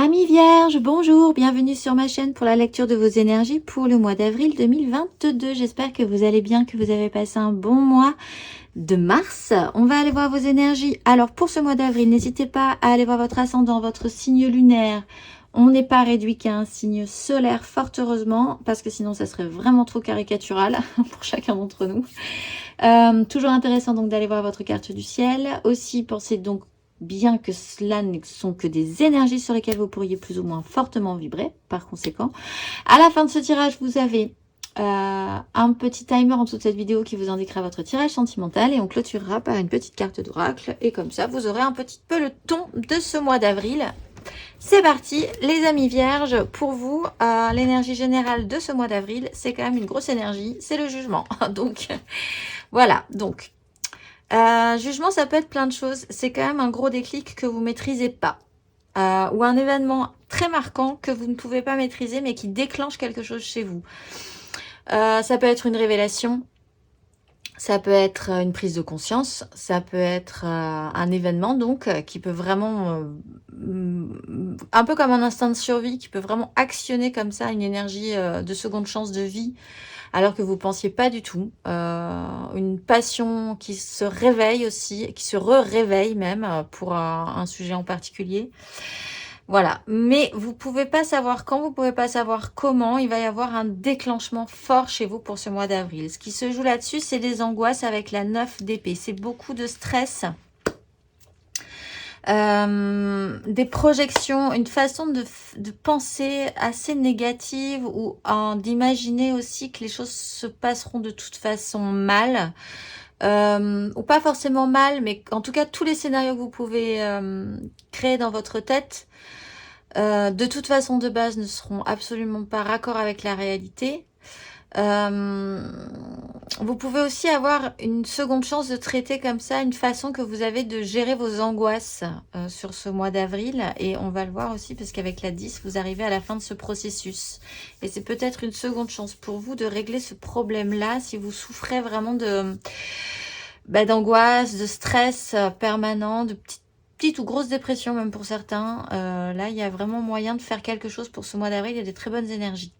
Amis vierges, bonjour, bienvenue sur ma chaîne pour la lecture de vos énergies pour le mois d'avril 2022. J'espère que vous allez bien, que vous avez passé un bon mois de mars. On va aller voir vos énergies. Alors pour ce mois d'avril, n'hésitez pas à aller voir votre ascendant, votre signe lunaire. On n'est pas réduit qu'à un signe solaire, fort heureusement, parce que sinon ça serait vraiment trop caricatural pour chacun d'entre nous. Toujours intéressant donc d'aller voir votre carte du ciel. Aussi, pensez donc bien que cela ne sont que des énergies sur lesquelles vous pourriez plus ou moins fortement vibrer. Par conséquent, à la fin de ce tirage, vous avez un petit timer en dessous de cette vidéo qui vous indiquera votre tirage sentimental et on clôturera par une petite carte d'oracle. Et comme ça, vous aurez un petit peu le ton de ce mois d'avril. C'est parti, les amis vierges, pour vous, l'énergie générale de ce mois d'avril, c'est quand même une grosse énergie, c'est le jugement. Donc, voilà, donc, jugement, ça peut être plein de choses. C'est quand même un gros déclic que vous ne maîtrisez pas. Ou un événement très marquant que vous ne pouvez pas maîtriser, mais qui déclenche quelque chose chez vous. Ça peut être une révélation, ça peut être une prise de conscience, ça peut être un événement donc qui peut vraiment, un peu comme un instinct de survie, qui peut vraiment actionner comme ça une énergie de seconde chance de vie, alors que vous ne pensiez pas du tout. Une passion qui se réveille aussi, qui se réveille même pour un sujet en particulier. Voilà, mais vous pouvez pas savoir quand, vous pouvez pas savoir comment. Il va y avoir un déclenchement fort chez vous pour ce mois d'avril. Ce qui se joue là-dessus, c'est des angoisses avec la 9 d'épée. C'est beaucoup de stress, des projections, une façon de penser assez négative ou d'imaginer aussi que les choses se passeront de toute façon mal. Ou pas forcément mal, mais en tout cas, tous les scénarios que vous pouvez créer dans votre tête, de toute façon de base ne seront absolument pas raccord avec la réalité. Vous pouvez aussi avoir une seconde chance de traiter comme ça une façon que vous avez de gérer vos angoisses sur ce mois d'avril, et on va le voir aussi parce qu'avec la 10 vous arrivez à la fin de ce processus et c'est peut-être une seconde chance pour vous de régler ce problème là si vous souffrez vraiment de d'angoisse, de stress permanent, de petite ou grosse dépression même pour certains. Là, il y a vraiment moyen de faire quelque chose pour ce mois d'avril. Il y a des très bonnes énergies.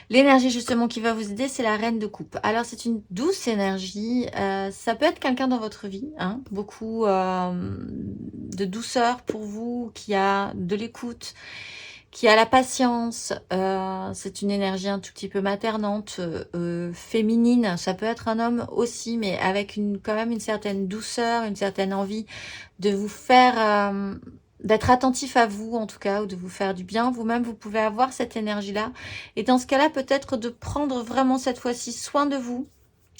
L'énergie justement qui va vous aider, c'est la reine de coupe. Alors, c'est une douce énergie. Ça peut être quelqu'un dans votre vie. Hein, beaucoup de douceur pour vous, qui a de l'écoute, qui a la patience. C'est une énergie un tout petit peu maternante, féminine. Ça peut être un homme aussi, mais avec quand même une certaine douceur, une certaine envie de vous faire, d'être attentif à vous en tout cas, ou de vous faire du bien. Vous-même, vous pouvez avoir cette énergie-là. Et dans ce cas-là, peut-être de prendre vraiment cette fois-ci soin de vous,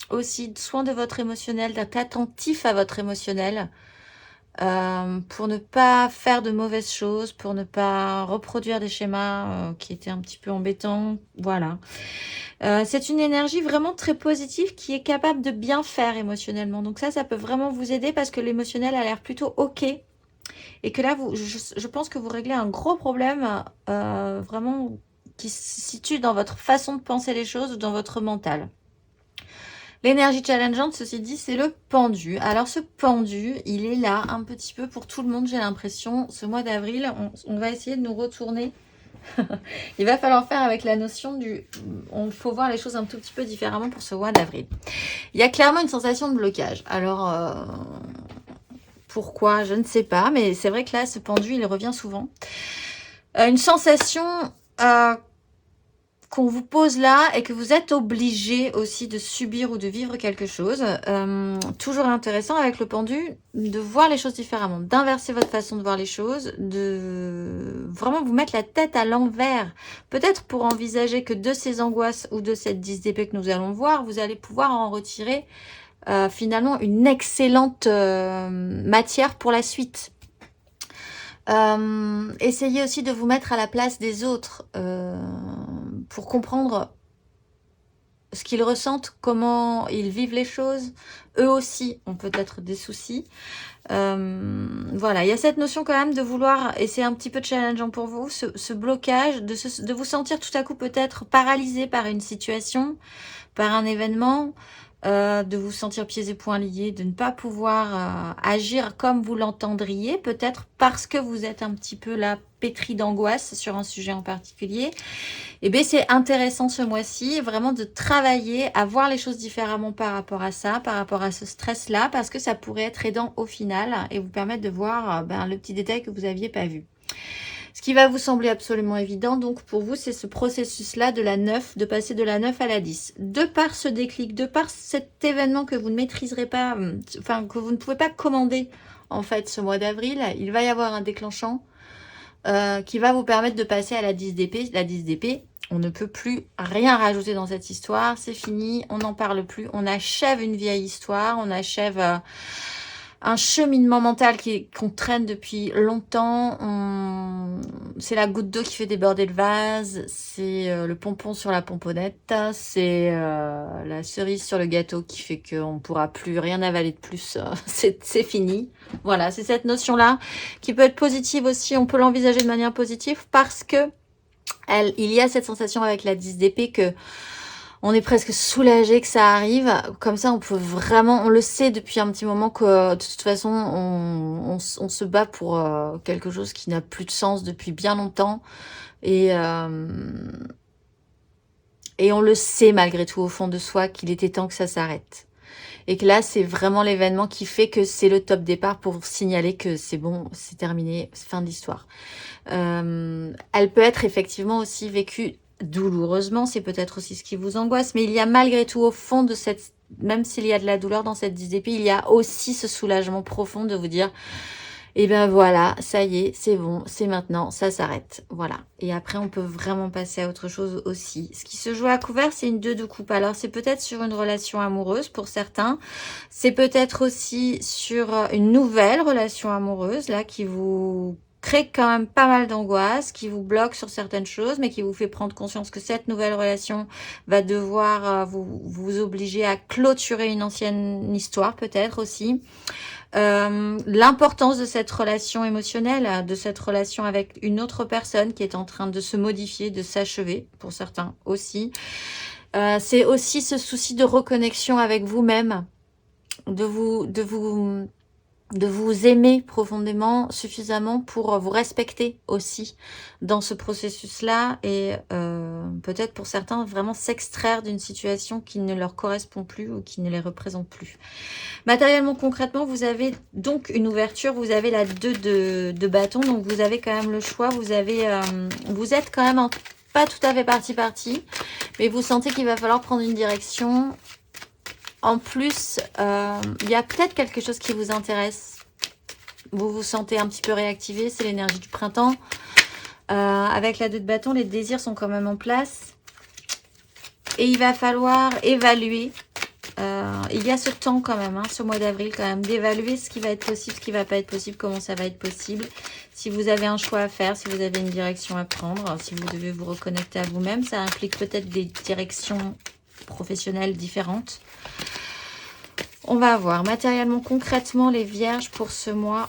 aussi soin de votre émotionnel, d'être attentif à votre émotionnel, pour ne pas faire de mauvaises choses, pour ne pas reproduire des schémas qui étaient un petit peu embêtants. Voilà. C'est une énergie vraiment très positive qui est capable de bien faire émotionnellement. Donc ça peut vraiment vous aider parce que l'émotionnel a l'air plutôt ok. Et que là, je pense que vous réglez un gros problème vraiment qui se situe dans votre façon de penser les choses ou dans votre mental. L'énergie challengeante, ceci dit, c'est le pendu. Alors ce pendu, il est là un petit peu pour tout le monde, j'ai l'impression. Ce mois d'avril, on va essayer de nous retourner. Il va falloir faire avec la notion du... Il faut voir les choses un tout petit peu différemment pour ce mois d'avril. Il y a clairement une sensation de blocage. Alors, pourquoi? Je ne sais pas, mais c'est vrai que là, ce pendu, il revient souvent. Une sensation... qu'on vous pose là et que vous êtes obligé aussi de subir ou de vivre quelque chose. Toujours intéressant avec le pendu de voir les choses différemment, d'inverser votre façon de voir les choses, de vraiment vous mettre la tête à l'envers. Peut-être pour envisager que de ces angoisses ou de cette 10 d'épée que nous allons voir, vous allez pouvoir en retirer finalement une excellente matière pour la suite. Essayez aussi de vous mettre à la place des autres pour comprendre ce qu'ils ressentent, comment ils vivent les choses. Eux aussi ont peut-être des soucis. Voilà, il y a cette notion quand même de vouloir, et c'est un petit peu challengeant pour vous, ce blocage, de vous sentir tout à coup peut-être paralysé par une situation, par un événement, de vous sentir pieds et poings liés, de ne pas pouvoir agir comme vous l'entendriez, peut-être parce que vous êtes un petit peu là pétri d'angoisse sur un sujet en particulier. Et bien c'est intéressant ce mois-ci, vraiment de travailler à voir les choses différemment par rapport à ça, par rapport à ce stress-là, parce que ça pourrait être aidant au final et vous permettre de voir le petit détail que vous n'aviez pas vu. Ce qui va vous sembler absolument évident, donc pour vous, c'est ce processus-là de la 9, de passer de la 9 à la 10. De par ce déclic, de par cet événement que vous ne maîtriserez pas, enfin que vous ne pouvez pas commander en fait ce mois d'avril, il va y avoir un déclenchant qui va vous permettre de passer à la 10 d'épée. La 10 d'épée, on ne peut plus rien rajouter dans cette histoire, c'est fini, on n'en parle plus, on achève une vieille histoire, on achève un cheminement mental qu'on traîne depuis longtemps. C'est la goutte d'eau qui fait déborder le vase, c'est le pompon sur la pomponnette, c'est la cerise sur le gâteau qui fait qu'on ne pourra plus rien avaler de plus, c'est fini. Voilà, c'est cette notion-là qui peut être positive aussi, on peut l'envisager de manière positive parce que il y a cette sensation avec la 10 d'épée que on est presque soulagé que ça arrive. Comme ça, on peut vraiment, on le sait depuis un petit moment que de toute façon, on se bat pour quelque chose qui n'a plus de sens depuis bien longtemps. Et on le sait malgré tout au fond de soi qu'il était temps que ça s'arrête. Et que là, c'est vraiment l'événement qui fait que c'est le top départ pour signaler que c'est bon, c'est terminé, c'est fin de l'histoire. Elle peut être effectivement aussi vécue douloureusement, c'est peut-être aussi ce qui vous angoisse, mais il y a malgré tout au fond de cette, même s'il y a de la douleur dans cette 10 d'épée, il y a aussi ce soulagement profond de vous dire, eh ben voilà, ça y est, c'est bon, c'est maintenant, ça s'arrête, voilà. Et après, on peut vraiment passer à autre chose aussi. Ce qui se joue à couvert, c'est une 2 de coupe. Alors, c'est peut-être sur une relation amoureuse pour certains, c'est peut-être aussi sur une nouvelle relation amoureuse, là, qui vous crée quand même pas mal d'angoisse, qui vous bloque sur certaines choses, mais qui vous fait prendre conscience que cette nouvelle relation va devoir vous obliger à clôturer une ancienne histoire, peut-être aussi. L'importance de cette relation émotionnelle, de cette relation avec une autre personne qui est en train de se modifier, de s'achever, pour certains aussi. C'est aussi ce souci de reconnexion avec vous-même, de vous aimer profondément, suffisamment pour vous respecter aussi dans ce processus-là et peut-être pour certains vraiment s'extraire d'une situation qui ne leur correspond plus ou qui ne les représente plus. Matériellement, concrètement, vous avez donc une ouverture, vous avez la 2 de bâton, donc vous avez quand même le choix, vous êtes quand même pas tout à fait parti, mais vous sentez qu'il va falloir prendre une direction. En plus, il y a peut-être quelque chose qui vous intéresse. Vous vous sentez un petit peu réactivé, c'est l'énergie du printemps. Avec la 2 de bâton, les désirs sont quand même en place. Et il va falloir évaluer. Il y a ce temps quand même, ce mois d'avril quand même, d'évaluer ce qui va être possible, ce qui va pas être possible, comment ça va être possible. Si vous avez un choix à faire, si vous avez une direction à prendre, si vous devez vous reconnecter à vous-même, ça implique peut-être des directions professionnelles différentes. On va voir matériellement, concrètement, les vierges pour ce mois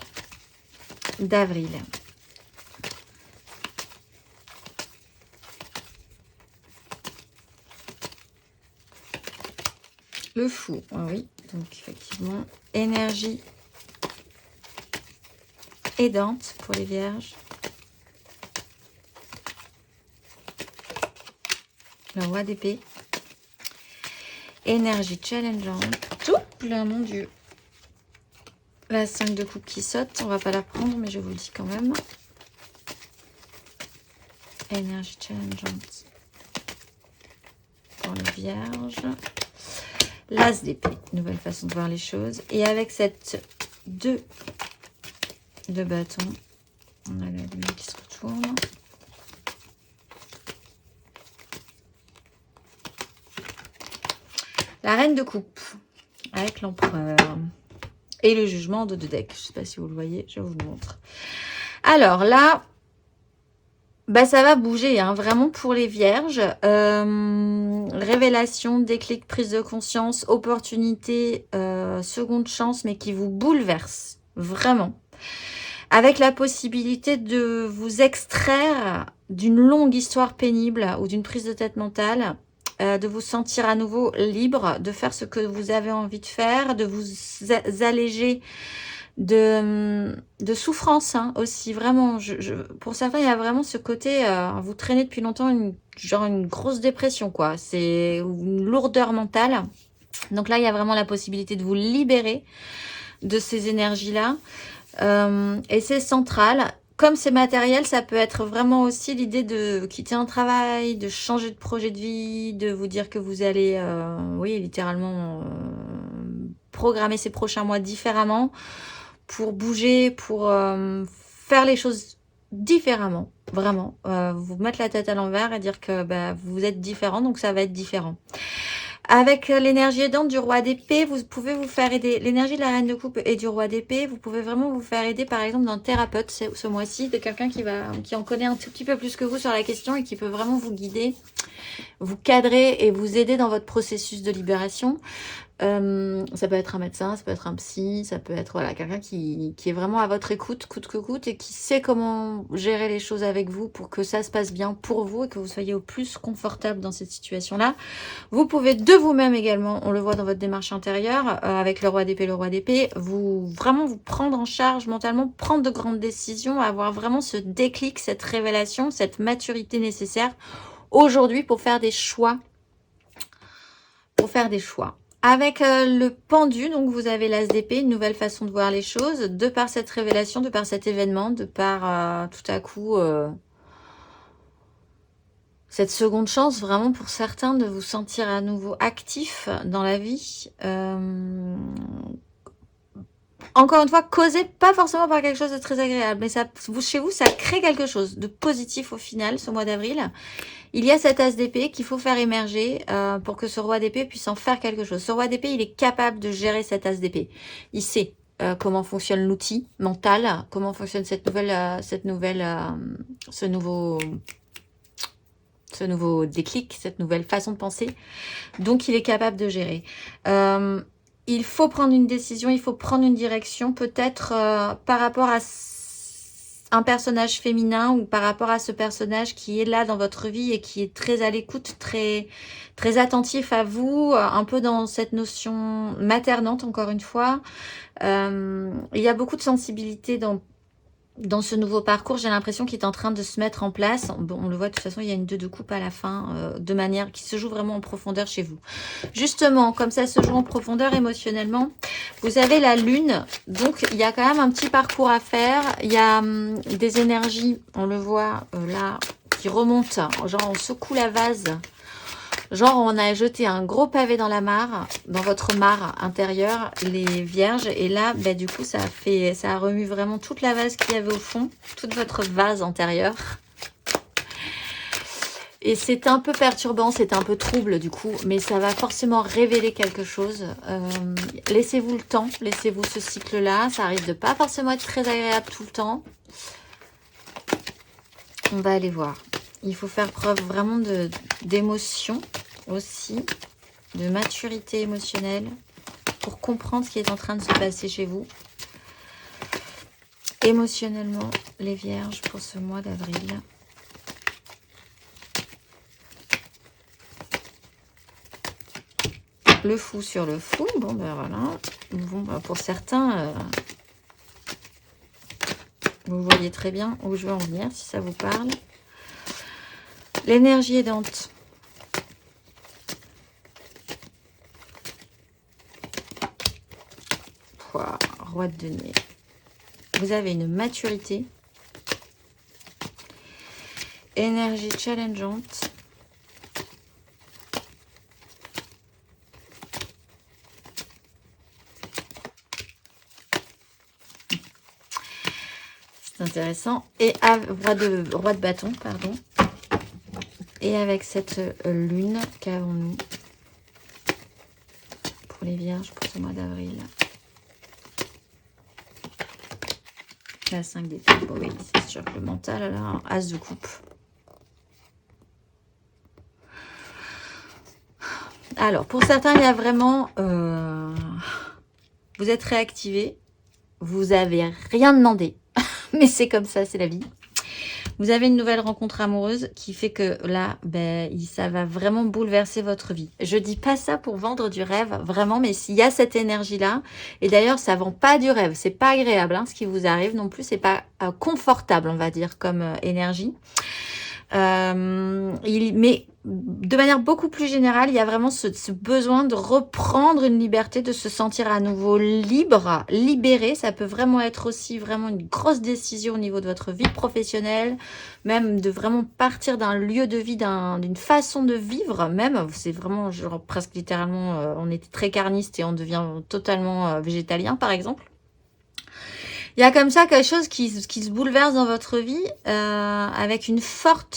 d'avril. Le fou, oui. Donc, effectivement, énergie aidante pour les vierges. Le roi d'épée. Énergie challengeante. Là, mon Dieu. La 5 de coupe qui saute. On va pas la prendre, mais je vous le dis quand même. Énergie challengeante pour les vierges. L'as d'épée. Nouvelle façon de voir les choses. Et avec cette 2 de bâton, on a la lune qui se retourne. La reine de coupe. Avec l'empereur. Et le jugement de 2 decks. Je ne sais pas si vous le voyez, je vous le montre. Alors là, ça va bouger, vraiment pour les vierges. Révélation, déclic, prise de conscience, opportunité, seconde chance, mais qui vous bouleverse. Vraiment. Avec la possibilité de vous extraire d'une longue histoire pénible ou d'une prise de tête mentale de vous sentir à nouveau libre, de faire ce que vous avez envie de faire, de vous alléger de souffrance hein, aussi, vraiment. Pour certains, il y a vraiment ce côté, vous traînez depuis longtemps genre une grosse dépression, quoi. C'est une lourdeur mentale. Donc là, il y a vraiment la possibilité de vous libérer de ces énergies-là. Et c'est central. Comme c'est matériel, ça peut être vraiment aussi l'idée de quitter un travail, de changer de projet de vie, de vous dire que vous allez, oui, littéralement, programmer ces prochains mois différemment pour bouger, pour faire les choses différemment, vraiment. Vous mettre la tête à l'envers et dire que bah, vous êtes différent, donc ça va être différent. Avec l'énergie aidante du roi d'épée, vous pouvez vous faire aider. L'énergie de la reine de coupe et du roi d'épée, vous pouvez vraiment vous faire aider par exemple d'un thérapeute ce mois-ci, de quelqu'un qui en connaît un tout petit peu plus que vous sur la question et qui peut vraiment vous guider, vous cadrer et vous aider dans votre processus de libération. Ça peut être un médecin, ça peut être un psy, ça peut être voilà, quelqu'un qui est vraiment à votre écoute, coûte que coûte, et qui sait comment gérer les choses avec vous pour que ça se passe bien pour vous et que vous soyez au plus confortable dans cette situation-là. Vous pouvez de vous-même également, on le voit dans votre démarche intérieure, avec le roi d'épée, vous prendre en charge mentalement, prendre de grandes décisions, avoir vraiment ce déclic, cette révélation, cette maturité nécessaire aujourd'hui pour faire des choix. Avec le pendu, donc vous avez l'as d'épée, une nouvelle façon de voir les choses, de par cette révélation, de par cet événement, de par tout à coup cette seconde chance vraiment pour certains de vous sentir à nouveau actif dans la vie. Encore une fois, causé pas forcément par quelque chose de très agréable, mais ça, chez vous, ça crée quelque chose de positif au final, ce mois d'avril. Il y a cet as d'épée qu'il faut faire émerger pour que ce roi d'épée puisse en faire quelque chose. Ce roi d'épée, il est capable de gérer cet as d'épée. Il sait comment fonctionne l'outil mental, comment fonctionne ce nouveau déclic, cette nouvelle façon de penser. Donc, il est capable de gérer. Il faut prendre une décision, il faut prendre une direction, peut-être par rapport à un personnage féminin ou par rapport à ce personnage qui est là dans votre vie et qui est très à l'écoute, très, très attentif à vous, un peu dans cette notion maternante encore une fois. Il y a beaucoup de sensibilité dans ce nouveau parcours, j'ai l'impression qu'il est en train de se mettre en place. Bon, on le voit de toute façon, il y a une 2 de coupe à la fin, de manière qui se joue vraiment en profondeur chez vous. Justement, comme ça se joue en profondeur émotionnellement, vous avez la lune, donc il y a quand même un petit parcours à faire. Il y a des énergies, on le voit là, qui remontent, genre on secoue la vase. Genre, on a jeté un gros pavé dans la mare, dans votre mare intérieure, les vierges. Et là, bah, du coup, ça a remué vraiment toute la vase qu'il y avait au fond, toute votre vase antérieure. Et c'est un peu perturbant, c'est un peu trouble du coup, mais ça va forcément révéler quelque chose. Laissez-vous le temps, laissez-vous ce cycle-là. Ça arrive de pas forcément être très agréable tout le temps. On va aller voir. Il faut faire preuve vraiment d'émotion aussi, de maturité émotionnelle pour comprendre ce qui est en train de se passer chez vous. Émotionnellement, les vierges pour ce mois d'avril. Le fou sur le fou, bon ben voilà. Bon, ben pour certains, vous voyez très bien où je veux en venir, si ça vous parle. L'énergie aidante. Roi de denier. Vous avez une maturité. Énergie challengeante. C'est intéressant. Et roi de bâton, pardon. Et avec cette lune, qu'avons-nous pour les vierges pour ce mois d'avril? La 5 d'épée, oui, c'est sûr que le mental, là, as de coupe. Alors, pour certains, il y a vraiment... vous êtes réactivé, vous n'avez rien demandé, mais c'est comme ça, c'est la vie. Vous avez une nouvelle rencontre amoureuse qui fait que là, ben, ça va vraiment bouleverser votre vie. Je dis pas ça pour vendre du rêve, vraiment, mais s'il y a cette énergie-là, et d'ailleurs, ça vend pas du rêve, c'est pas agréable, hein, ce qui vous arrive non plus, c'est pas confortable, on va dire, comme énergie. Mais de manière beaucoup plus générale, il y a vraiment ce besoin de reprendre une liberté, de se sentir à nouveau libre, libéré. Ça peut vraiment être aussi vraiment une grosse décision au niveau de votre vie professionnelle, même de vraiment partir d'un lieu de vie, d'une façon de vivre même. C'est vraiment genre presque littéralement, on était très carniste et on devient totalement végétalien par exemple. Il y a comme ça quelque chose qui se bouleverse dans votre vie avec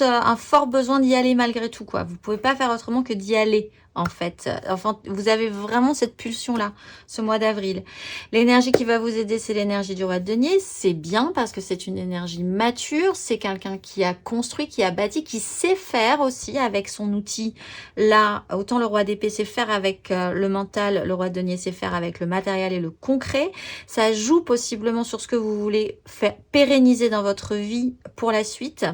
un fort besoin d'y aller malgré tout, quoi. Vous pouvez pas faire autrement que d'y aller, en fait. Enfin, vous avez vraiment cette pulsion-là, ce mois d'avril. L'énergie qui va vous aider, c'est l'énergie du roi de denier. C'est bien parce que c'est une énergie mature. C'est quelqu'un qui a construit, qui a bâti, qui sait faire aussi avec son outil. Là, autant le roi d'épée sait faire avec le mental, le roi de denier sait faire avec le matériel et le concret. Ça joue possiblement sur ce que vous voulez faire pérenniser dans votre vie pour la suite.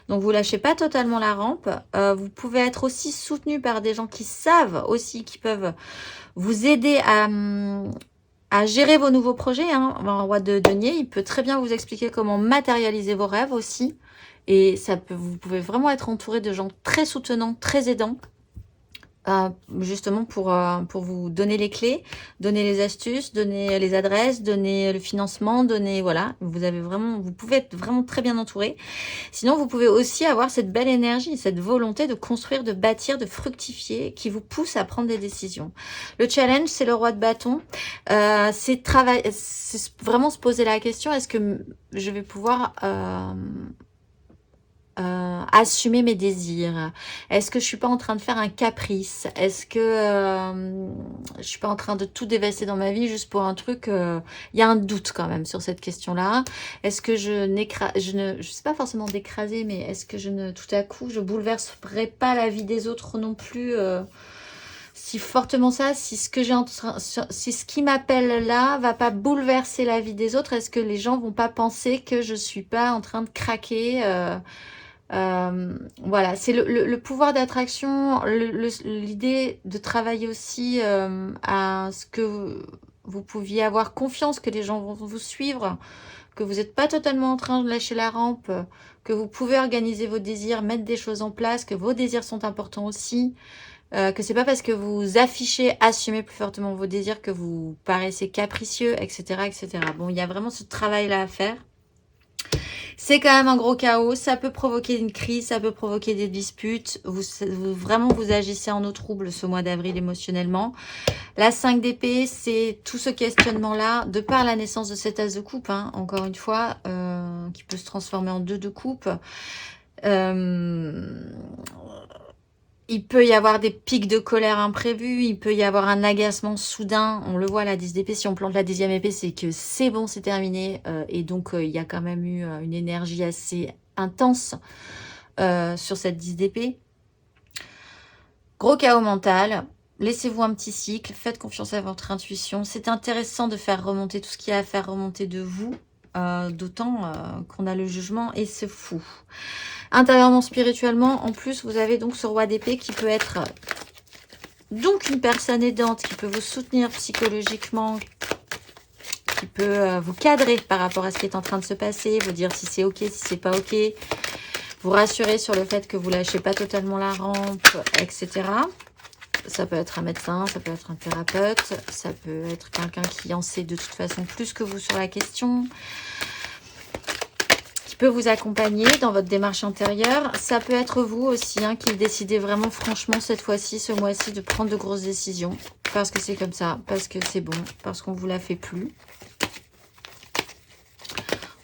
Donc, vous lâchez pas totalement la rampe. Vous pouvez être aussi soutenu par des gens qui savent aussi, qui peuvent vous aider à gérer vos nouveaux projets. Hein. Un roi de denier, il peut très bien vous expliquer comment matérialiser vos rêves aussi. Et vous pouvez vraiment être entouré de gens très soutenants, très aidants. Justement pour vous donner les clés, donner les astuces, donner les adresses, donner le financement, voilà, vous pouvez être vraiment très bien entouré. Sinon, vous pouvez aussi avoir cette belle énergie, cette volonté de construire, de bâtir, de fructifier, qui vous pousse à prendre des décisions. Le challenge, c'est le roi de bâton. C'est vraiment se poser la question, est-ce que je vais pouvoir assumer mes désirs? Est-ce que je suis pas en train de faire un caprice? Est-ce que je suis pas en train de tout dévasser dans ma vie juste pour un truc? Il y a un doute quand même sur cette question-là. Est-ce que je sais pas forcément d'écraser, mais est-ce que tout à coup, je bouleverserai pas la vie des autres non plus si fortement ça, si ce qui m'appelle là va pas bouleverser la vie des autres, est-ce que les gens vont pas penser que je suis pas en train de craquer? Voilà, c'est le pouvoir d'attraction, l'idée de travailler aussi à ce que vous pouviez avoir confiance que les gens vont vous suivre, que vous n'êtes pas totalement en train de lâcher la rampe, que vous pouvez organiser vos désirs, mettre des choses en place, que vos désirs sont importants aussi, que c'est pas parce que vous affichez, assumez plus fortement vos désirs que vous paraissez capricieux, etc., etc. Bon, il y a vraiment ce travail-là à faire. C'est quand même un gros chaos, ça peut provoquer une crise, ça peut provoquer des disputes. Vraiment, vous agissez en eau trouble ce mois d'avril émotionnellement. La 5 d'épée, c'est tout ce questionnement-là, de par la naissance de cet as de coupe, hein, encore une fois, qui peut se transformer en 2 de coupe. Il peut y avoir des pics de colère imprévus, il peut y avoir un agacement soudain. On le voit, la 10 d'épée, si on plante la 10e épée, c'est que c'est bon, c'est terminé. Et donc, il y a quand même eu une énergie assez intense sur cette 10 d'épée. Gros chaos mental. Laissez-vous un petit cycle, faites confiance à votre intuition. C'est intéressant de faire remonter tout ce qu'il y a à faire remonter de vous, d'autant qu'on a le jugement et c'est fou. Intérieurement, spirituellement, en plus, vous avez donc ce roi d'épée qui peut être donc une personne aidante, qui peut vous soutenir psychologiquement, qui peut vous cadrer par rapport à ce qui est en train de se passer, vous dire si c'est ok, si c'est pas ok, vous rassurer sur le fait que vous lâchez pas totalement la rampe, etc. Ça peut être un médecin, ça peut être un thérapeute, ça peut être quelqu'un qui en sait de toute façon plus que vous sur la question, peut vous accompagner dans votre démarche intérieure. Ça peut être vous aussi hein, qui décidez vraiment franchement cette fois-ci, ce mois-ci, de prendre de grosses décisions. Parce que c'est comme ça, parce que c'est bon, parce qu'on vous la fait plus.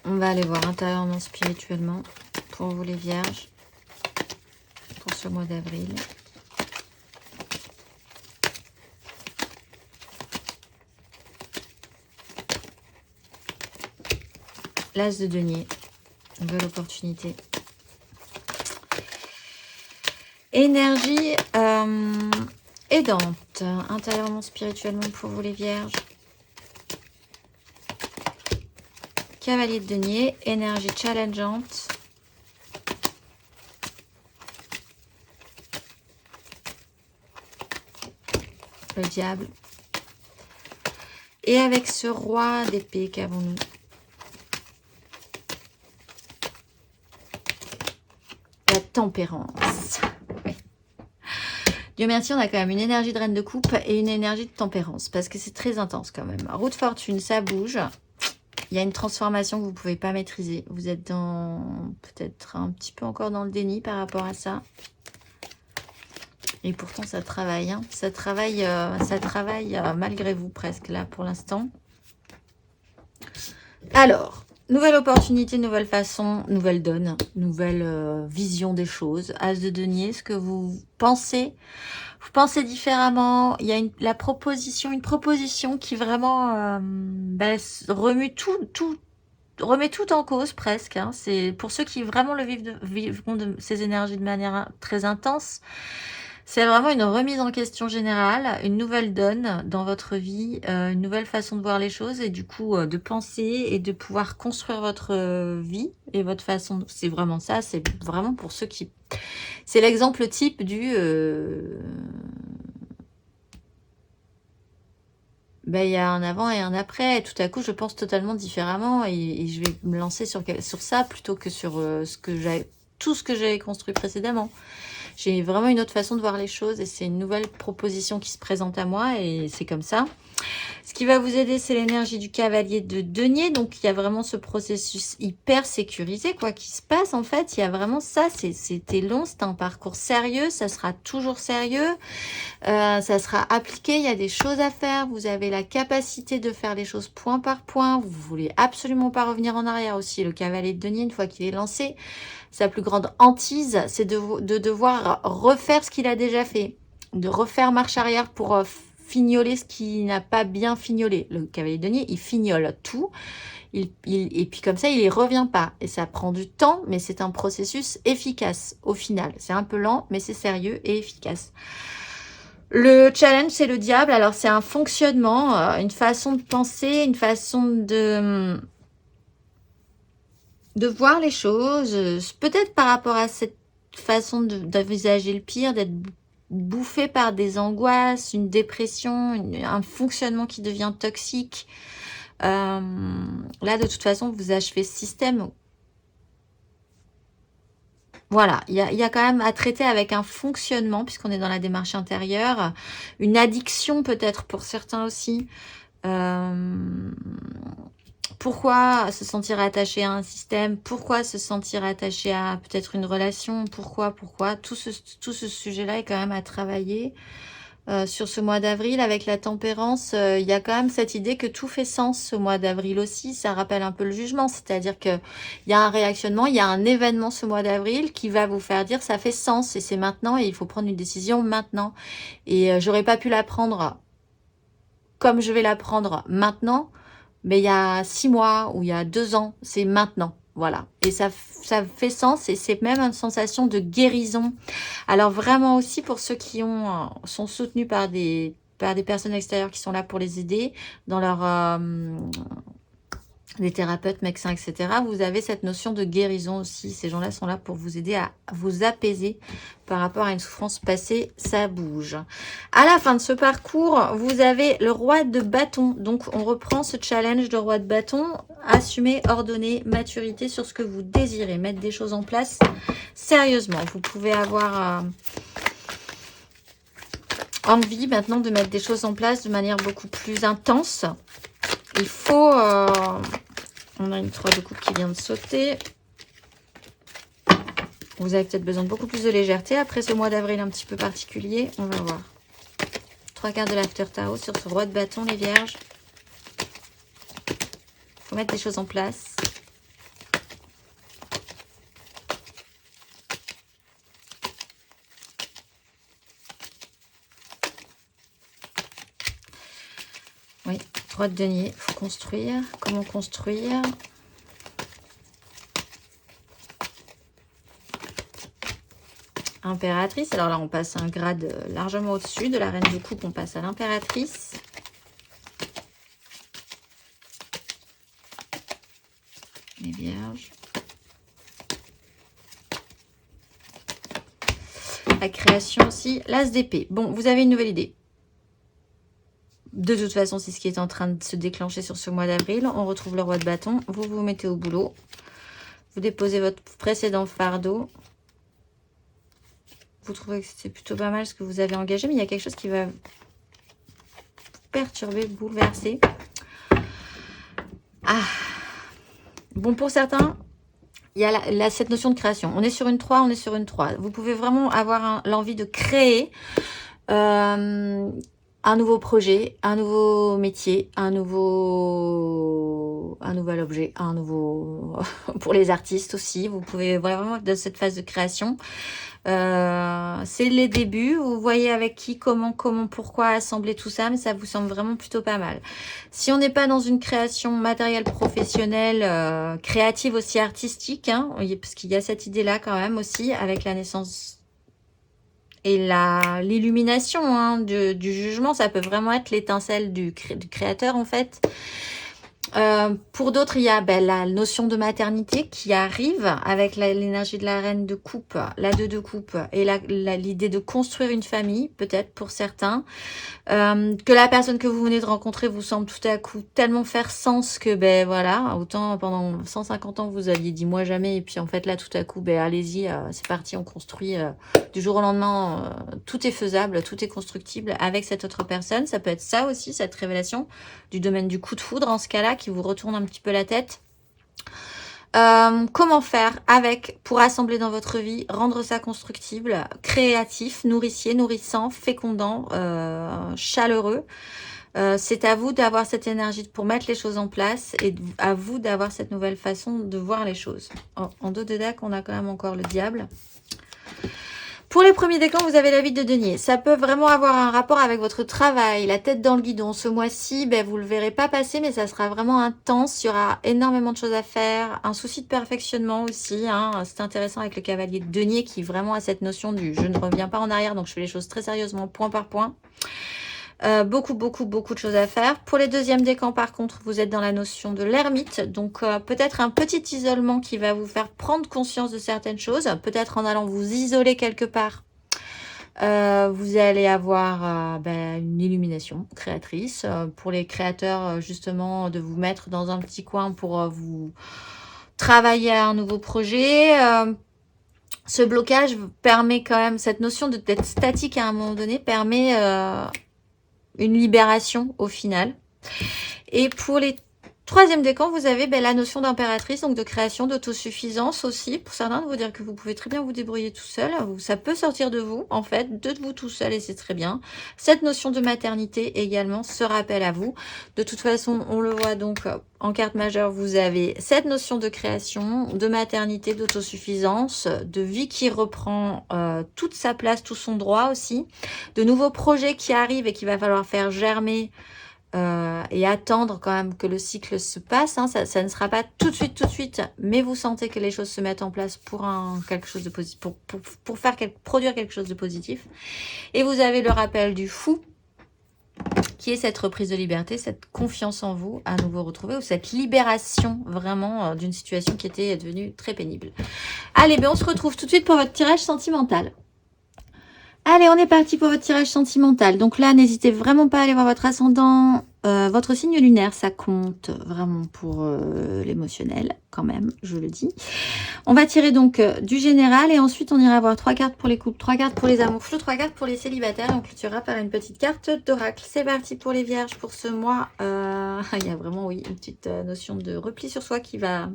On va aller voir intérieurement, spirituellement, pour vous les vierges, pour ce mois d'avril. L'as de denier. Nouvelle opportunité. Énergie aidante, intérieurement, spirituellement pour vous les vierges. Cavalier de denier, énergie challengeante. le diable. Et avec ce roi d'épée, qu'avons-nous? La tempérance. Oui. Dieu merci, on a quand même une énergie de reine de coupe et une énergie de tempérance. Parce que c'est très intense quand même. Roue de fortune, ça bouge. Il y a une transformation que vous ne pouvez pas maîtriser. Vous êtes dans peut-être un petit peu encore dans le déni par rapport à ça. Et pourtant, ça travaille. Hein. Ça travaille malgré vous presque là pour l'instant. Alors, nouvelle opportunité, nouvelle façon, nouvelle donne, nouvelle vision des choses. As de denier, ce que vous pensez différemment. Il y a une proposition qui vraiment remue remet tout en cause presque. Hein. C'est pour ceux qui vraiment le vivront de ces énergies de manière très intense. C'est vraiment une remise en question générale, une nouvelle donne dans votre vie, une nouvelle façon de voir les choses et du coup de penser et de pouvoir construire votre vie et votre façon. C'est vraiment ça, c'est vraiment pour ceux qui... C'est l'exemple type du... il y a un avant et un après. Et tout à coup, je pense totalement différemment et je vais me lancer sur ça plutôt que sur tout ce que j'avais construit précédemment. J'ai vraiment une autre façon de voir les choses et c'est une nouvelle proposition qui se présente à moi et c'est comme ça. Ce qui va vous aider, c'est l'énergie du cavalier de denier. Donc, il y a vraiment ce processus hyper sécurisé, quoi, qui se passe. En fait, il y a vraiment ça. C'était long, c'est un parcours sérieux. Ça sera toujours sérieux. Ça sera appliqué. Il y a des choses à faire. Vous avez la capacité de faire les choses point par point. Vous voulez absolument pas revenir en arrière aussi. Le cavalier de denier, une fois qu'il est lancé, sa plus grande hantise, c'est de devoir refaire ce qu'il a déjà fait. De refaire marche arrière pour fignoler ce qui n'a pas bien fignolé. Le cavalier de denier, il fignole tout. Et puis comme ça, il y revient pas. Et ça prend du temps, mais c'est un processus efficace au final. C'est un peu lent, mais c'est sérieux et efficace. Le challenge, c'est le diable. Alors, c'est un fonctionnement, une façon de penser, une façon de voir les choses, peut-être par rapport à cette façon d'envisager le pire, d'être bouffé par des angoisses, une dépression, un fonctionnement qui devient toxique. Là, de toute façon, vous achevez ce système. Voilà, il y a quand même à traiter avec un fonctionnement, puisqu'on est dans la démarche intérieure, une addiction peut-être pour certains aussi. Pourquoi se sentir attaché à un système? Pourquoi se sentir attaché à peut-être une relation? Pourquoi tout ce sujet-là est quand même à travailler sur ce mois d'avril. Avec la tempérance, il y a quand même cette idée que tout fait sens ce mois d'avril aussi. Ça rappelle un peu le jugement, c'est-à-dire qu'il y a un réactionnement, il y a un événement ce mois d'avril qui va vous faire dire ça fait sens et c'est maintenant et il faut prendre une décision maintenant. Et j'aurais pas pu la prendre comme je vais la prendre maintenant, mais il y a 6 mois ou il y a 2 ans, c'est maintenant. Voilà. Et ça fait sens et c'est même une sensation de guérison. Alors vraiment aussi pour ceux qui sont soutenus par des personnes extérieures qui sont là pour les aider dans leur... des thérapeutes, médecins, etc. Vous avez cette notion de guérison aussi. Ces gens-là sont là pour vous aider à vous apaiser par rapport à une souffrance passée. Ça bouge. À la fin de ce parcours, vous avez le roi de bâton. Donc, on reprend ce challenge de roi de bâton. Assumer, ordonner, maturité sur ce que vous désirez. Mettre des choses en place sérieusement. Vous pouvez avoir... envie maintenant de mettre des choses en place de manière beaucoup plus intense. Il faut... on a une 3 de coupe qui vient de sauter. Vous avez peut-être besoin de beaucoup plus de légèreté après ce mois d'avril un petit peu particulier. On va voir. 3 cartes de l'After Tarot sur ce roi de bâton, les vierges. Il faut mettre des choses en place. Oui, roi de denier, il faut construire. Comment construire? Impératrice, alors là on passe un grade largement au-dessus de la reine de coupe, on passe à l'impératrice. Les vierges. La création aussi, l'as d'épée. Bon, vous avez une nouvelle idée. De toute façon, c'est ce qui est en train de se déclencher sur ce mois d'avril. On retrouve le roi de bâton. Vous vous mettez au boulot. Vous déposez votre précédent fardeau. Vous trouvez que c'est plutôt pas mal ce que vous avez engagé, mais il y a quelque chose qui va vous perturber, bouleverser. Ah. Bon, pour certains, il y a cette notion de création. On est sur une 3, on est sur une 3. Vous pouvez vraiment avoir l'envie de créer un nouveau projet, un nouveau métier, un nouvel objet, un nouveau... pour les artistes aussi, vous pouvez vraiment être dans cette phase de création. C'est les débuts, vous voyez avec qui, comment, pourquoi assembler tout ça, mais ça vous semble vraiment plutôt pas mal. Si on n'est pas dans une création matérielle, professionnelle, créative aussi artistique, hein, parce qu'il y a cette idée-là quand même aussi, avec la naissance et l'illumination hein, du jugement, ça peut vraiment être l'étincelle du créateur en fait. Pour d'autres, il y a la notion de maternité qui arrive avec l'énergie de la reine de coupe, la 2 de coupe et l'idée de construire une famille, peut-être pour certains. Que la personne que vous venez de rencontrer vous semble tout à coup tellement faire sens que, voilà, autant pendant 150 ans vous aviez dit moi jamais, et puis en fait là tout à coup, allez-y, c'est parti, on construit du jour au lendemain, tout est faisable, tout est constructible avec cette autre personne. Ça peut être ça aussi, cette révélation du domaine du coup de foudre en ce cas-là, qui vous retourne un petit peu la tête. Comment faire avec pour assembler dans votre vie, rendre ça constructible, créatif, nourricier, nourrissant, fécondant, chaleureux. C'est à vous d'avoir cette énergie pour mettre les choses en place et à vous d'avoir cette nouvelle façon de voir les choses. En dos de deck, on a quand même encore le diable. Pour les premiers décans, vous avez la vie de denier. Ça peut vraiment avoir un rapport avec votre travail, la tête dans le guidon. Ce mois-ci, vous le verrez pas passer, mais ça sera vraiment intense. Il y aura énormément de choses à faire. Un souci de perfectionnement aussi. Hein. C'est intéressant avec le cavalier de denier qui vraiment a cette notion du « je ne reviens pas en arrière », donc je fais les choses très sérieusement, point par point. Beaucoup de choses à faire. Pour les deuxièmes décans, par contre, vous êtes dans la notion de l'ermite. Donc, peut-être un petit isolement qui va vous faire prendre conscience de certaines choses. Peut-être en allant vous isoler quelque part. Vous allez avoir une illumination créatrice. Pour les créateurs, justement, de vous mettre dans un petit coin pour vous travailler à un nouveau projet. Ce blocage permet quand même, cette notion d'être statique à un moment donné, permet... une libération au final. Et pour les troisième décan, vous avez la notion d'impératrice, donc de création, d'autosuffisance aussi. Pour certains, de vous dire que vous pouvez très bien vous débrouiller tout seul. Ça peut sortir de vous, en fait, de vous tout seul, et c'est très bien. Cette notion de maternité également se rappelle à vous. De toute façon, on le voit donc en carte majeure, vous avez cette notion de création, de maternité, d'autosuffisance, de vie qui reprend toute sa place, tout son droit aussi. De nouveaux projets qui arrivent et qu'il va falloir faire germer et attendre quand même que le cycle se passe. Hein. Ça ne sera pas tout de suite, mais vous sentez que les choses se mettent en place pour quelque chose de positif, pour produire quelque chose de positif. Et vous avez le rappel du fou, qui est cette reprise de liberté, cette confiance en vous à nouveau retrouvée, ou cette libération vraiment d'une situation qui était devenue très pénible. Allez, on se retrouve tout de suite pour votre tirage sentimental. Allez, on est parti pour votre tirage sentimental. Donc là, n'hésitez vraiment pas à aller voir votre ascendant. Votre signe lunaire, ça compte vraiment pour l'émotionnel, quand même, je le dis. On va tirer donc du général et ensuite on ira voir 3 cartes pour les couples, 3 cartes pour les amours flous, 3 cartes pour les célibataires. Et on clôturera par une petite carte d'oracle. C'est parti pour les vierges pour ce mois. Il y a vraiment, oui, une petite notion de repli sur soi qui va...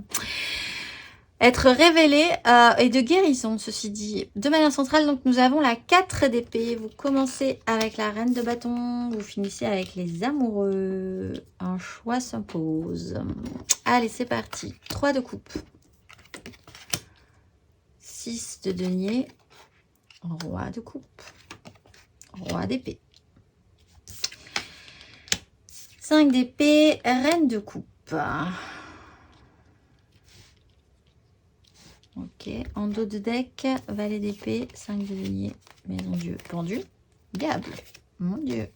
être révélé et de guérison, ceci dit. De manière centrale, donc nous avons la 4 d'épée. Vous commencez avec la reine de bâton, vous finissez avec les amoureux. Un choix s'impose. Allez, c'est parti. 3 de coupe. 6 de denier. Roi de coupe. Roi d'épée. 5 d'épée. Reine de coupe. Ok, en dos de deck, valet d'épée, 5 de denier, maison Dieu, pendu, diable, mon Dieu.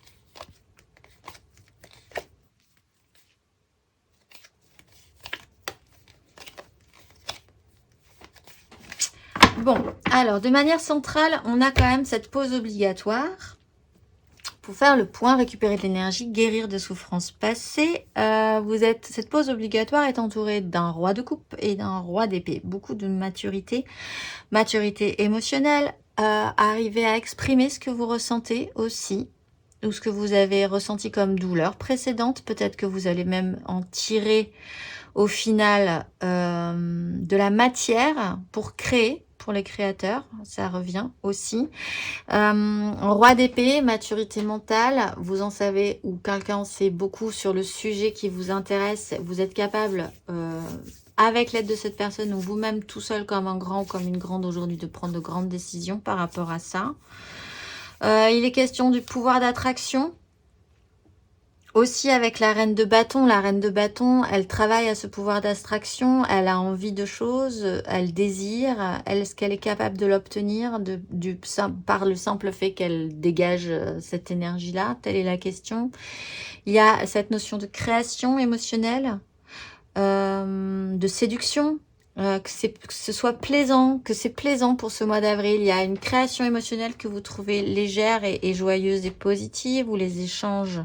Bon, alors, de manière centrale, on a quand même cette pause obligatoire. Pour faire le point, récupérer de l'énergie, guérir de souffrances passées, cette pause obligatoire est entourée d'un roi de coupe et d'un roi d'épée. Beaucoup de maturité, maturité émotionnelle, arriver à exprimer ce que vous ressentez aussi, ou ce que vous avez ressenti comme douleur précédente. Peut-être que vous allez même en tirer au final de la matière pour créer, pour les créateurs, ça revient aussi. Roi d'épée, maturité mentale, vous en savez, ou quelqu'un en sait beaucoup sur le sujet qui vous intéresse, vous êtes capable, avec l'aide de cette personne, ou vous-même tout seul comme un grand ou comme une grande aujourd'hui, de prendre de grandes décisions par rapport à ça. Il est question du pouvoir d'attraction. Aussi avec la reine de bâton, elle travaille à ce pouvoir d'attraction, elle a envie de choses, elle désire, est-ce qu'elle est capable de l'obtenir par le simple fait qu'elle dégage cette énergie-là? Telle est la question. Il y a cette notion de création émotionnelle, de séduction, que ce soit plaisant, que c'est plaisant pour ce mois d'avril. Il y a une création émotionnelle que vous trouvez légère et joyeuse et positive, où les échanges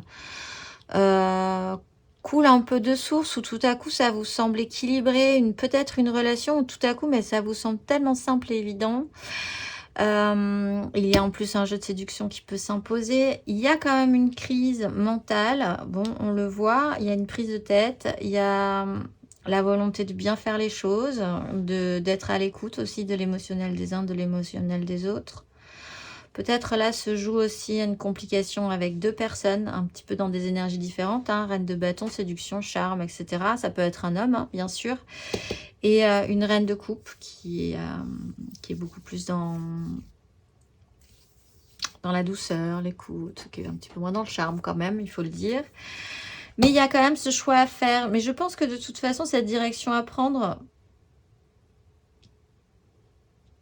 coule un peu de source, ou tout à coup ça vous semble équilibré, peut-être une relation, ou tout à coup mais ça vous semble tellement simple et évident. Il y a en plus un jeu de séduction qui peut s'imposer. Il y a quand même une crise mentale, bon on le voit, il y a une prise de tête, il y a la volonté de bien faire les choses, d'être à l'écoute aussi de l'émotionnel des uns, de l'émotionnel des autres. Peut-être là se joue aussi une complication avec deux personnes, un petit peu dans des énergies différentes, hein, reine de bâton, séduction, charme, etc. Ça peut être un homme, hein, bien sûr. Et une reine de coupe qui est beaucoup plus dans la douceur, l'écoute, qui est un petit peu moins dans le charme quand même, il faut le dire. Mais il y a quand même ce choix à faire. Mais je pense que de toute façon, cette direction à prendre...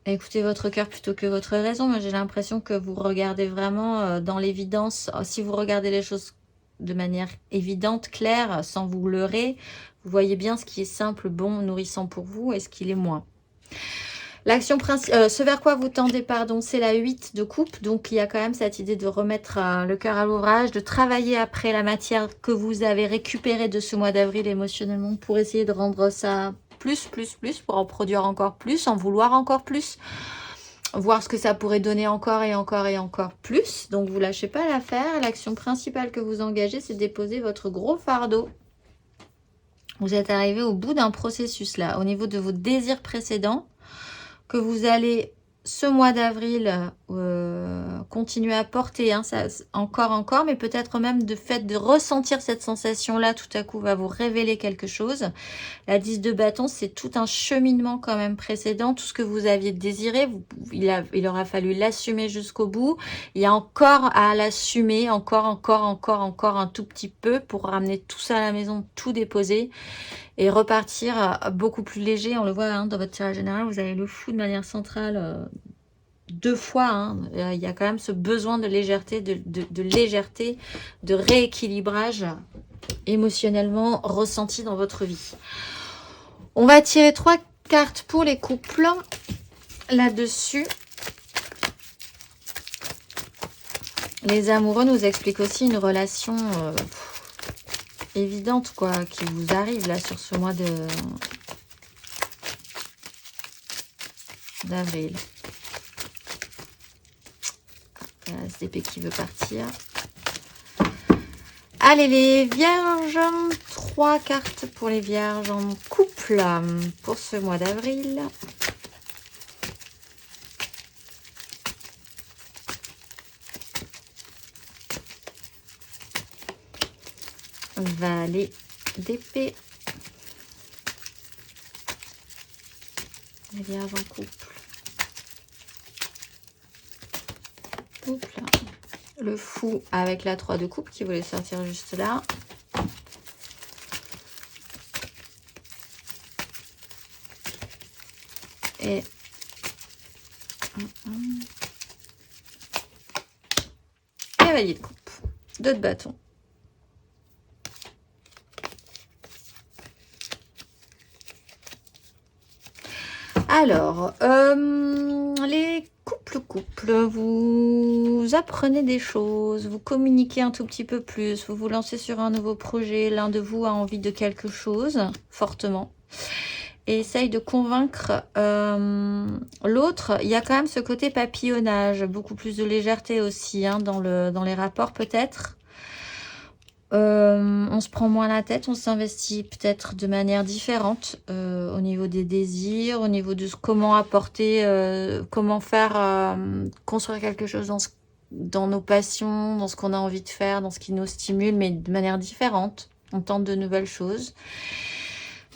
Écoutez votre cœur plutôt que votre raison. Moi, j'ai l'impression que vous regardez vraiment dans l'évidence. Si vous regardez les choses de manière évidente, claire, sans vous leurrer, vous voyez bien ce qui est simple, bon, nourrissant pour vous et ce qui l'est moins. L'action principale, ce vers quoi vous tendez, pardon, c'est la 8 de coupe. Donc, il y a quand même cette idée de remettre le cœur à l'ouvrage, de travailler après la matière que vous avez récupérée de ce mois d'avril émotionnellement pour essayer de rendre ça plus, pour en produire encore plus, en vouloir encore plus, voir ce que ça pourrait donner encore et encore et encore plus. Donc, vous lâchez pas l'affaire. L'action principale que vous engagez, c'est déposer votre gros fardeau. Vous êtes arrivé au bout d'un processus là, au niveau de vos désirs précédents, que vous allez ce mois d'avril continuer à porter, hein, ça, encore, mais peut-être même de fait de ressentir cette sensation-là, tout à coup va vous révéler quelque chose. La 10 de bâton, c'est tout un cheminement quand même précédent, tout ce que vous aviez désiré, il aura fallu l'assumer jusqu'au bout. Il y a encore à l'assumer, encore un tout petit peu pour ramener tout ça à la maison, tout déposer. Et repartir beaucoup plus léger. On le voit hein, dans votre tirage général, vous avez le fou de manière centrale 2 fois. Hein. Il y a quand même ce besoin de légèreté, de légèreté, de rééquilibrage émotionnellement ressenti dans votre vie. On va tirer 3 cartes pour les couples là-dessus. Les amoureux nous expliquent aussi une relation... évidente quoi, qui vous arrive là sur ce mois d'avril. SDP qui veut partir. Allez les vierges, 3 cartes pour les vierges en couple pour ce mois d'avril. Valet d'épée. Les vierges en couple. Le fou avec la 3 de coupe qui voulait sortir juste là. Et cavalier de coupe. 2 de bâton. Alors, les Couple, vous apprenez des choses, vous communiquez un tout petit peu plus, vous vous lancez sur un nouveau projet, l'un de vous a envie de quelque chose, fortement, et essaye de convaincre l'autre. Il y a quand même ce côté papillonnage, beaucoup plus de légèreté aussi hein, dans les rapports peut-être. On se prend moins la tête, on s'investit peut-être de manière différente au niveau des désirs, au niveau de comment apporter, comment faire construire quelque chose dans nos passions, dans ce qu'on a envie de faire, dans ce qui nous stimule, mais de manière différente. On tente de nouvelles choses.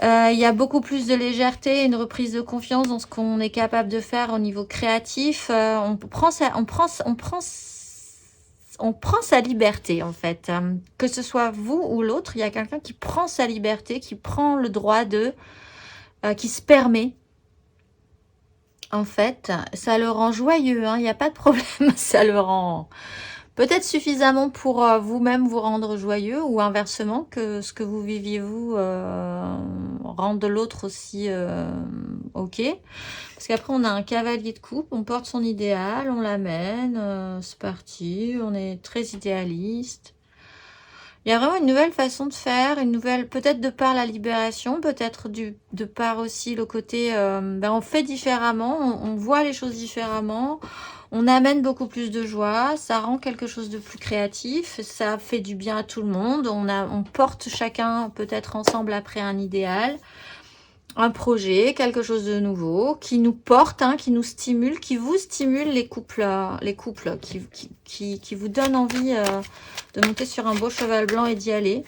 Il y a beaucoup plus de légèreté, une reprise de confiance dans ce qu'on est capable de faire au niveau créatif. On prend sa liberté en fait. Que ce soit vous ou l'autre, il y a quelqu'un qui prend sa liberté, qui prend le droit de, qui se permet. En fait, ça le rend joyeux, hein, il n'y a pas de problème, ça le rend peut-être suffisamment pour vous-même vous rendre joyeux ou inversement, que ce que vous viviez vous rende l'autre aussi ok. Parce qu'après, on a un cavalier de coupe, on porte son idéal, on l'amène, c'est parti, on est très idéaliste. Il y a vraiment une nouvelle façon de faire, une nouvelle, peut-être de par la libération, peut-être de par aussi le côté, on fait différemment, on voit les choses différemment, on amène beaucoup plus de joie, ça rend quelque chose de plus créatif, ça fait du bien à tout le monde, on porte chacun peut-être ensemble après un idéal, un projet, quelque chose de nouveau, qui nous porte, hein, qui nous stimule, qui vous stimule les couples qui vous donne envie de monter sur un beau cheval blanc et d'y aller.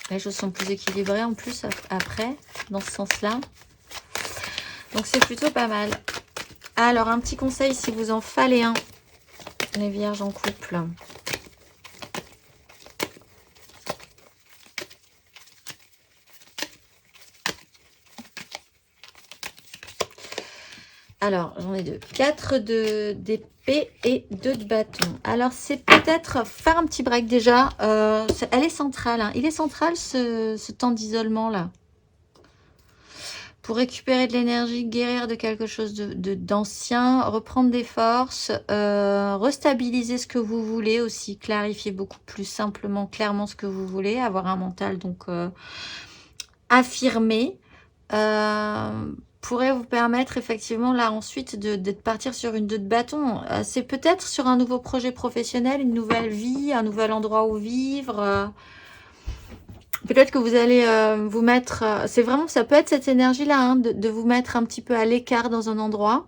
Les choses sont plus équilibrées en plus après, dans ce sens-là. Donc c'est plutôt pas mal. Alors un petit conseil si vous en fallait un, les vierges en couple. Alors, j'en ai deux. 4 d'épée et 2 de bâton. Alors, c'est peut-être faire un petit break déjà. Elle est centrale. Hein. Il est central ce temps d'isolement-là. Pour récupérer de l'énergie, guérir de quelque chose d'ancien, reprendre des forces, restabiliser ce que vous voulez aussi, clarifier beaucoup plus simplement, clairement ce que vous voulez, avoir un mental donc affirmé. Pourrait vous permettre effectivement là ensuite de partir sur une 2 de bâton. C'est peut-être sur un nouveau projet professionnel, une nouvelle vie, un nouvel endroit où vivre. Peut-être que vous allez vous mettre... c'est vraiment, ça peut être cette énergie-là, hein, de vous mettre un petit peu à l'écart dans un endroit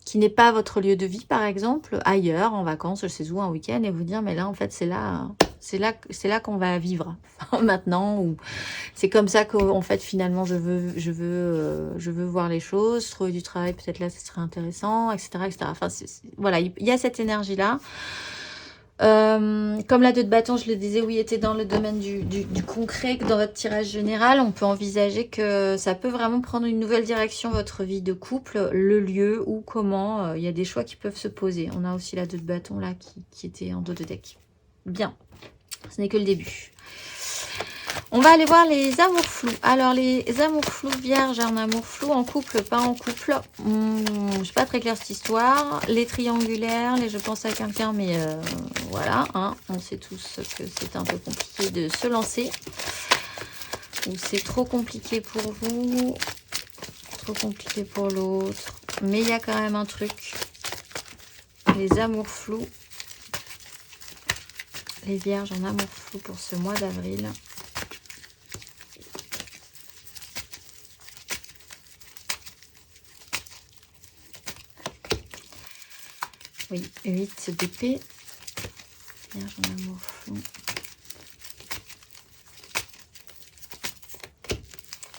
qui n'est pas votre lieu de vie, par exemple, ailleurs, en vacances, je sais où, un week-end, et vous dire, mais là, en fait, c'est là qu'on va vivre maintenant, ou c'est comme ça qu'en fait, finalement, je veux voir les choses, trouver du travail, peut-être là, ce serait intéressant, etc., etc. Enfin, voilà, il y a cette énergie-là. Comme la 2 de bâton, je le disais, oui, était dans le domaine du concret, que dans votre tirage général, on peut envisager que ça peut vraiment prendre une nouvelle direction, votre vie de couple, le lieu ou comment, il y a des choix qui peuvent se poser. On a aussi la 2 de bâton là qui était en dos de deck. Bien, ce n'est que le début. On va aller voir les amours flous. Alors, les amours flous vierges, un amour flou en couple, pas en couple. Je suis pas très claire cette histoire. Les triangulaires, je pense à quelqu'un, mais voilà. Hein, on sait tous que c'est un peu compliqué de se lancer. Ou c'est trop compliqué pour vous, trop compliqué pour l'autre. Mais il y a quand même un truc. Les amours flous. Les vierges en amour flou pour ce mois d'avril. Oui, 8 d'épée. Vierge en amour flou.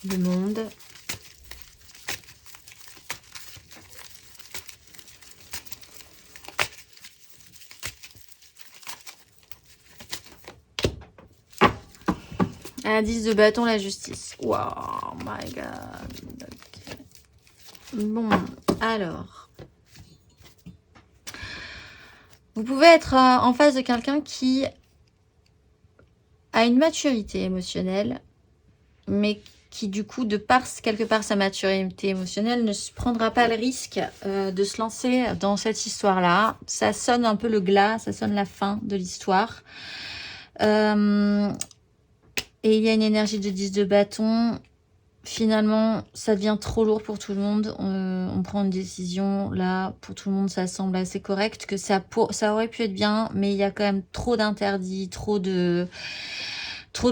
Le monde. À 10 de bâton, la justice. Wow, my god. Okay. Bon, alors. Vous pouvez être en face de quelqu'un qui a une maturité émotionnelle, mais qui du coup, de par quelque part sa maturité émotionnelle, ne se prendra pas le risque de se lancer dans cette histoire-là. Ça sonne un peu le glas, ça sonne la fin de l'histoire. Et il y a une énergie de 10 de bâton. Finalement, ça devient trop lourd pour tout le monde. On prend une décision, là, pour tout le monde, ça semble assez correct, que ça aurait pu être bien, mais il y a quand même trop d'interdits, trop de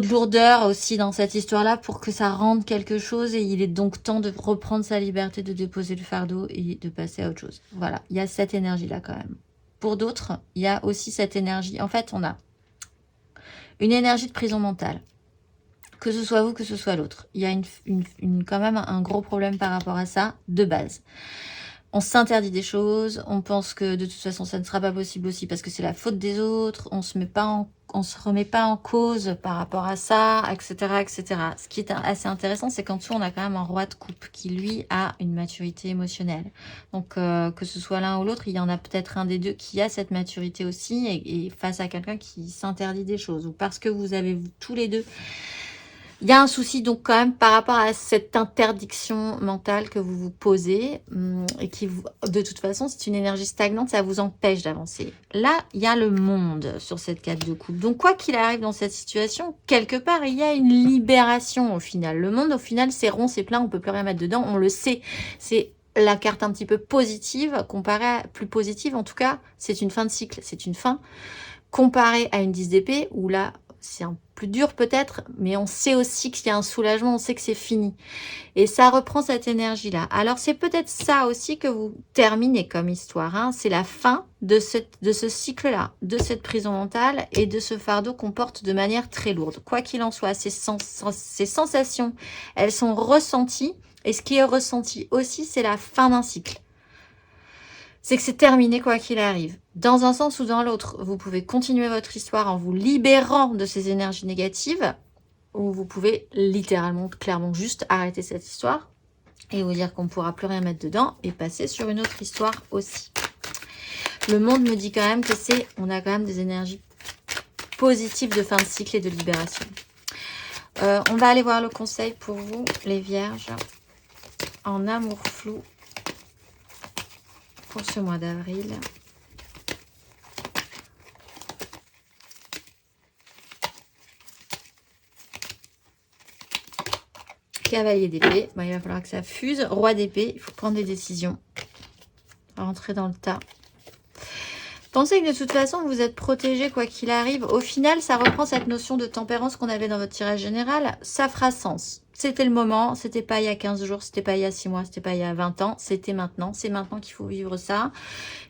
lourdeur aussi dans cette histoire-là pour que ça rende quelque chose, et il est donc temps de reprendre sa liberté, de déposer le fardeau et de passer à autre chose. Voilà, il y a cette énergie-là quand même. Pour d'autres, il y a aussi cette énergie. En fait, on a une énergie de prison mentale. Que ce soit vous, que ce soit l'autre. Il y a quand même un gros problème par rapport à ça, de base. On s'interdit des choses, on pense que de toute façon ça ne sera pas possible aussi parce que c'est la faute des autres, on se remet pas en cause par rapport à ça, etc., etc. Ce qui est assez intéressant, c'est qu'en dessous on a quand même un roi de coupe qui lui a une maturité émotionnelle. Donc que ce soit l'un ou l'autre, il y en a peut-être un des deux qui a cette maturité aussi, et face à quelqu'un qui s'interdit des choses, ou parce que vous avez tous les deux. Il y a un souci donc quand même par rapport à cette interdiction mentale que vous vous posez, et qui vous, de toute façon, c'est une énergie stagnante, ça vous empêche d'avancer. Là, il y a le monde sur cette carte de coupe. Donc quoi qu'il arrive dans cette situation, quelque part, il y a une libération au final. Le monde, au final, c'est rond, c'est plein, on peut plus rien mettre dedans, on le sait. C'est la carte un petit peu positive, comparée à plus positive, en tout cas, c'est une fin de cycle, c'est une fin. Comparée à une 10 d'épée, où là, c'est un plus dur peut-être, mais on sait aussi qu'il y a un soulagement, on sait que c'est fini. Et ça reprend cette énergie-là. Alors, c'est peut-être ça aussi que vous terminez comme histoire. Hein. C'est la fin de ce cycle-là, de cette prison mentale et de ce fardeau qu'on porte de manière très lourde. Quoi qu'il en soit, ces sensations, elles sont ressenties. Et ce qui est ressenti aussi, c'est la fin d'un cycle. C'est que c'est terminé quoi qu'il arrive. Dans un sens ou dans l'autre, vous pouvez continuer votre histoire en vous libérant de ces énergies négatives, ou vous pouvez littéralement, clairement, juste arrêter cette histoire et vous dire qu'on ne pourra plus rien mettre dedans et passer sur une autre histoire aussi. Le monde me dit quand même que on a quand même des énergies positives de fin de cycle et de libération. On va aller voir le conseil pour vous, les vierges, en amour flou, pour ce mois d'avril. Cavalier d'épée, il va falloir que ça fuse. Roi d'épée, il faut prendre des décisions. Rentrer dans le tas. Pensez que de toute façon, vous êtes protégé quoi qu'il arrive. Au final, ça reprend cette notion de tempérance qu'on avait dans votre tirage général. Ça fera sens. C'était le moment, c'était pas il y a 15 jours, c'était pas il y a 6 mois, c'était pas il y a 20 ans, c'était maintenant. C'est maintenant qu'il faut vivre ça.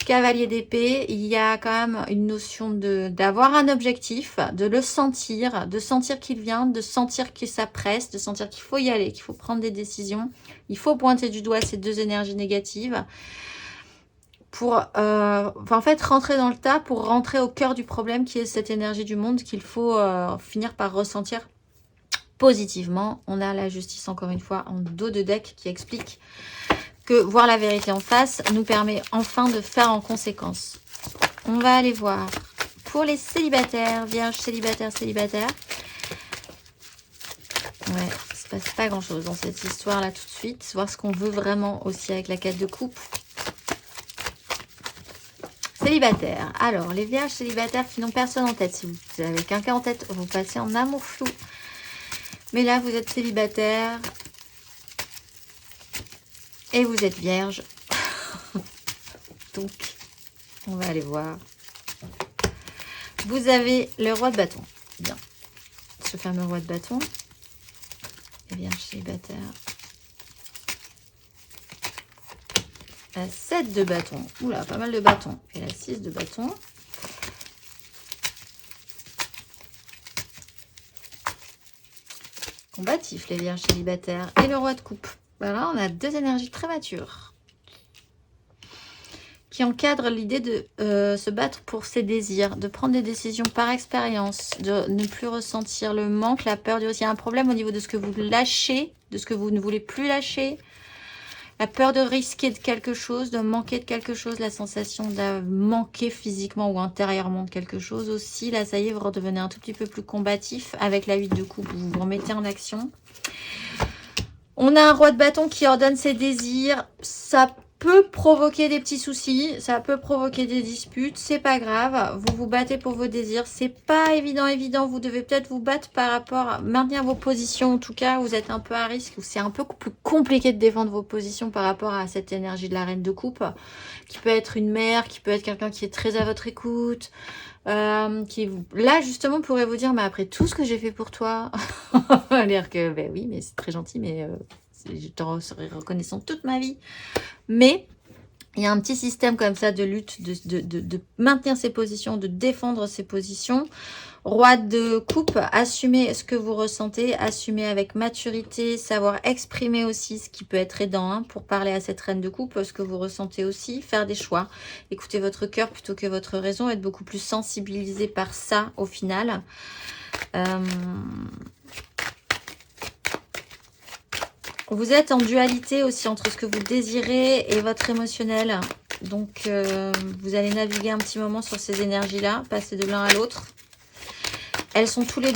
Cavalier d'épée, il y a quand même une notion d'avoir un objectif, de le sentir, de sentir qu'il vient, de sentir que ça presse, de sentir qu'il faut y aller, qu'il faut prendre des décisions. Il faut pointer du doigt ces deux énergies négatives pour en fait rentrer dans le tas, pour rentrer au cœur du problème qui est cette énergie du monde qu'il faut finir par ressentir positivement. On a la justice encore une fois en dos de deck qui explique que voir la vérité en face nous permet enfin de faire en conséquence. On va aller voir pour les célibataires, vierges célibataires, célibataires. Ouais, il se passe pas grand chose dans cette histoire là tout de suite. Voir ce qu'on veut vraiment aussi avec la 4 de coupe. Célibataire. Alors, les vierges célibataires qui n'ont personne en tête. Si vous avez quelqu'un en tête, vous passez en amour flou. Mais là, vous êtes célibataire. Et vous êtes vierge. Donc, on va aller voir. Vous avez le roi de bâton. Bien. Ce fameux roi de bâton. Les vierges célibataires. La 7 de bâton. Oula, pas mal de bâtons. Et la 6 de bâton. Combatif, les vierges célibataires. Et le roi de coupe. Voilà, on a deux énergies très matures qui encadrent l'idée de se battre pour ses désirs, de prendre des décisions par expérience, de ne plus ressentir le manque, la peur du risque. Il y a un problème au niveau de ce que vous lâchez, de ce que vous ne voulez plus lâcher. La peur de risquer de quelque chose, de manquer de quelque chose, la sensation de manquer physiquement ou intérieurement de quelque chose aussi. Là, ça y est, vous redevenez un tout petit peu plus combatif avec la 8 de coupe. Vous vous remettez en action. On a un roi de bâton qui ordonne ses désirs. Ça peut provoquer des petits soucis, ça peut provoquer des disputes, c'est pas grave. Vous vous battez pour vos désirs, c'est pas évident. Vous devez peut-être vous battre par rapport à maintenir vos positions. En tout cas, vous êtes un peu à risque, ou c'est un peu plus compliqué de défendre vos positions par rapport à cette énergie de la reine de coupe, qui peut être une mère, qui peut être quelqu'un qui est très à votre écoute. Qui là justement pourrait vous dire mais après tout ce que j'ai fait pour toi, dire que ben oui mais c'est très gentil mais je t'en serai reconnaissante toute ma vie. Mais il y a un petit système comme ça de lutte, de maintenir ses positions, de défendre ses positions. Roi de coupe, assumez ce que vous ressentez, assumez avec maturité, savoir exprimer aussi ce qui peut être aidant hein, pour parler à cette reine de coupe, ce que vous ressentez aussi, faire des choix. Écoutez votre cœur plutôt que votre raison, être beaucoup plus sensibilisé par ça au final. Vous êtes en dualité aussi entre ce que vous désirez et votre émotionnel. Donc, vous allez naviguer un petit moment sur ces énergies-là, passer de l'un à l'autre. Elles sont toutes les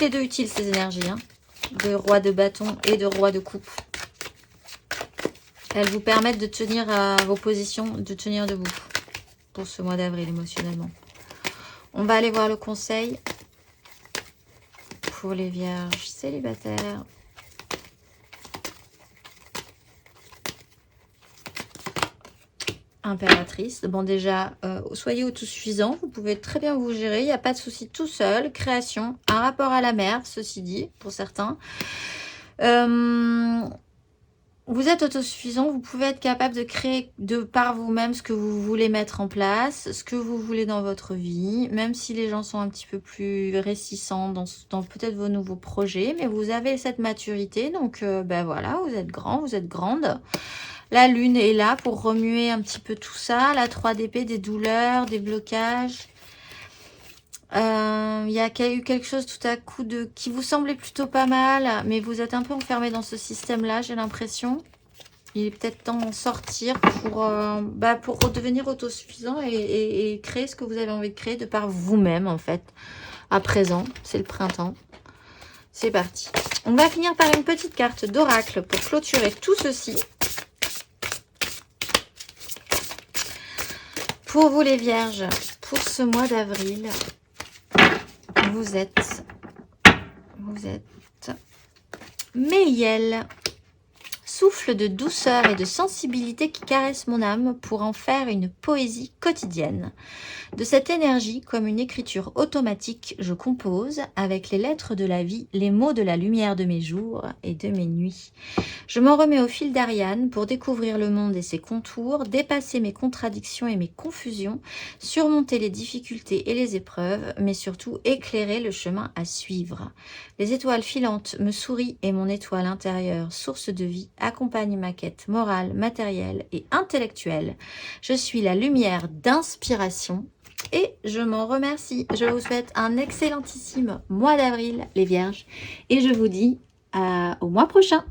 deux utiles, ces énergies, hein, de roi de bâton et de roi de coupe. Elles vous permettent de tenir à vos positions, de tenir debout pour ce mois d'avril émotionnellement. On va aller voir le conseil pour les vierges célibataires. Impératrice. Bon déjà, soyez autosuffisant, vous pouvez très bien vous gérer, il n'y a pas de souci tout seul. Création, un rapport à la mer, ceci dit, pour certains. Vous êtes autosuffisant, vous pouvez être capable de créer de par vous-même ce que vous voulez mettre en place, ce que vous voulez dans votre vie, même si les gens sont un petit peu plus réticents dans peut-être vos nouveaux projets, mais vous avez cette maturité, donc ben voilà, vous êtes grand, vous êtes grande. La lune est là pour remuer un petit peu tout ça. La 3 d'épée, des douleurs, des blocages. Il y a eu quelque chose tout à coup qui vous semblait plutôt pas mal, mais vous êtes un peu enfermé dans ce système-là, j'ai l'impression. Il est peut-être temps d'en sortir pour redevenir autosuffisant et créer ce que vous avez envie de créer de par vous-même, en fait. À présent, c'est le printemps. C'est parti. On va finir par une petite carte d'oracle pour clôturer tout ceci. Pour vous les vierges, pour ce mois d'avril, vous êtes Méliel. Souffle de douceur et de sensibilité qui caresse mon âme pour en faire une poésie quotidienne. De cette énergie, comme une écriture automatique, je compose, avec les lettres de la vie, les mots de la lumière de mes jours et de mes nuits. Je m'en remets au fil d'Ariane pour découvrir le monde et ses contours, dépasser mes contradictions et mes confusions, surmonter les difficultés et les épreuves, mais surtout éclairer le chemin à suivre. Les étoiles filantes me sourient et mon étoile intérieure, source de vie, accompagne ma quête morale, matérielle et intellectuelle. Je suis la lumière d'inspiration et je m'en remercie. Je vous souhaite un excellentissime mois d'avril, les vierges, et je vous dis au mois prochain.